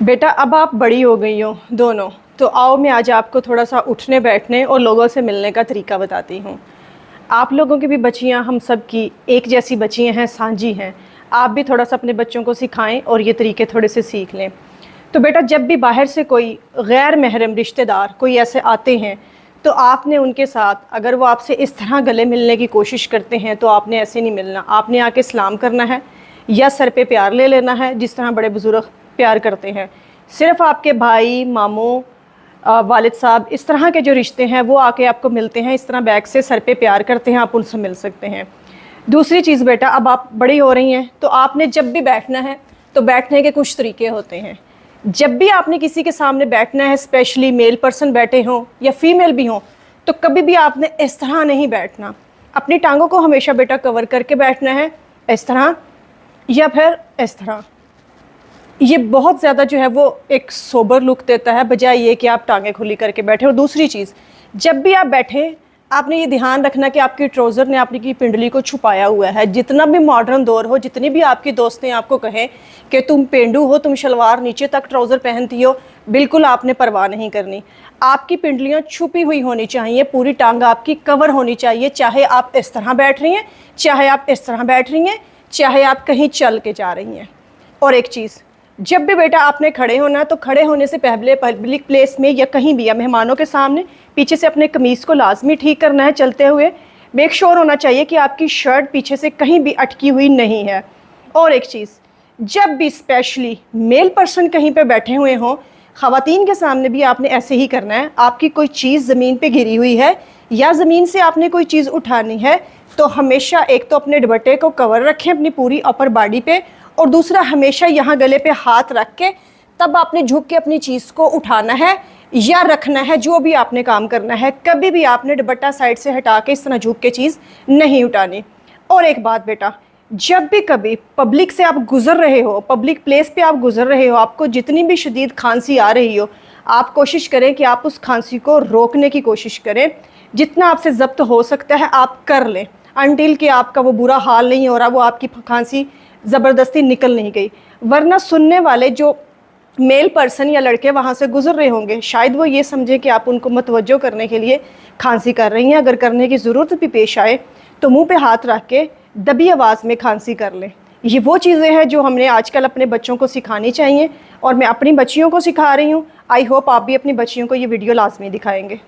बेटा अब आप बड़ी हो गई हो दोनों, तो आओ मैं आज आपको थोड़ा सा उठने बैठने और लोगों से मिलने का तरीका बताती हूँ। आप लोगों की भी बच्चियाँ हम सब की एक जैसी बच्चियाँ हैं, साझी हैं। आप भी थोड़ा सा अपने बच्चों को सिखाएं और ये तरीके थोड़े से सीख लें। तो बेटा जब भी बाहर से कोई गैर महरम रिश्तेदार कोई ऐसे आते हैं तो आपने उनके साथ, अगर वो आपसे इस तरह गले मिलने की कोशिश करते हैं तो आपने ऐसे नहीं मिलना। आपने आके सलाम करना है या सर पे प्यार ले लेना है, जिस तरह बड़े बुजुर्ग प्यार करते हैं। सिर्फ आपके भाई, मामू, वालिद साहब, इस तरह के जो रिश्ते हैं वो आके आपको मिलते हैं, इस तरह बैग से सर पे प्यार करते हैं, आप उनसे मिल सकते हैं। दूसरी चीज़ बेटा, अब आप बड़ी हो रही हैं तो आपने जब भी बैठना है तो बैठने के कुछ तरीके होते हैं। जब भी आपने किसी के सामने बैठना है, स्पेशली मेल पर्सन बैठे हों या फीमेल भी हों, तो कभी भी आपने इस तरह नहीं बैठना। अपनी टांगों को हमेशा बेटा कवर करके बैठना है, इस तरह या फिर इस तरह। ये बहुत ज़्यादा जो है वो एक सोबर लुक देता है, बजाय ये कि आप टांगें खुली करके बैठे। और दूसरी चीज़, जब भी आप बैठें आपने ये ध्यान रखना कि आपकी ट्राउज़र ने आपकी पिंडली को छुपाया हुआ है। जितना भी मॉडर्न दौर हो, जितनी भी आपकी दोस्तें आपको कहें कि तुम पेंडू हो, तुम शलवार नीचे तक ट्राउज़र पहनती हो, बिल्कुल आपने परवाह नहीं करनी। आपकी पिंडलियाँ छुपी हुई होनी चाहिए, पूरी टांग आपकी कवर होनी चाहिए, चाहे आप इस तरह बैठ रही हैं, चाहे आप इस तरह बैठ रही हैं, चाहे आप कहीं चल के जा रही हैं। और एक चीज़, जब भी बेटा आपने खड़े होना, तो खड़े होने से पहले पब्लिक प्लेस में या कहीं भी या मेहमानों के सामने पीछे से अपने कमीज़ को लाजमी ठीक करना है। चलते हुए मेक श्योर होना चाहिए कि आपकी शर्ट पीछे से कहीं भी अटकी हुई नहीं है। और एक चीज़, जब भी स्पेशली मेल पर्सन कहीं पे बैठे हुए हों, ख़वातीन के सामने भी आपने ऐसे ही करना है। आपकी कोई चीज़ ज़मीन पे गिरी हुई है या ज़मीन से आपने कोई चीज़ उठानी है, तो हमेशा एक तो अपने दुपट्टे को कवर रखें अपनी पूरी अपर बॉडी पे, और दूसरा हमेशा यहाँ गले पे हाथ रख के तब आपने झुक के अपनी चीज़ को उठाना है या रखना है, जो भी आपने काम करना है। कभी भी आपने दुपट्टा साइड से हटा के इस तरह झुक के चीज़ नहीं उठानी। और एक बात बेटा, जब भी कभी पब्लिक से आप गुज़र रहे हो, पब्लिक प्लेस पे आप गुज़र रहे हो, आपको जितनी भी शदीद खांसी आ रही हो, आप कोशिश करें कि आप उस खांसी को रोकने की कोशिश करें। जितना आपसे ज़ब्त हो सकता है आप कर लें, अनटिल कि आपका वो बुरा हाल नहीं हो रहा, वो आपकी खांसी ज़बरदस्ती निकल नहीं गई। वरना सुनने वाले जो मेल पर्सन या लड़के वहाँ से गुजर रहे होंगे, शायद वो ये समझे कि आप उनको मतवज्जो करने के लिए खांसी कर रही हैं। अगर करने की ज़रूरत भी पेश आए तो मुंह पे हाथ रख के दबी आवाज़ में खांसी कर लें। ये वो चीज़ें हैं जो हमने आजकल अपने बच्चों को सिखानी चाहिए, और मैं अपनी बच्चियों को सिखा रही हूँ। आई होप आप भी अपनी बच्चियों को ये वीडियो लाजमी दिखाएँगे।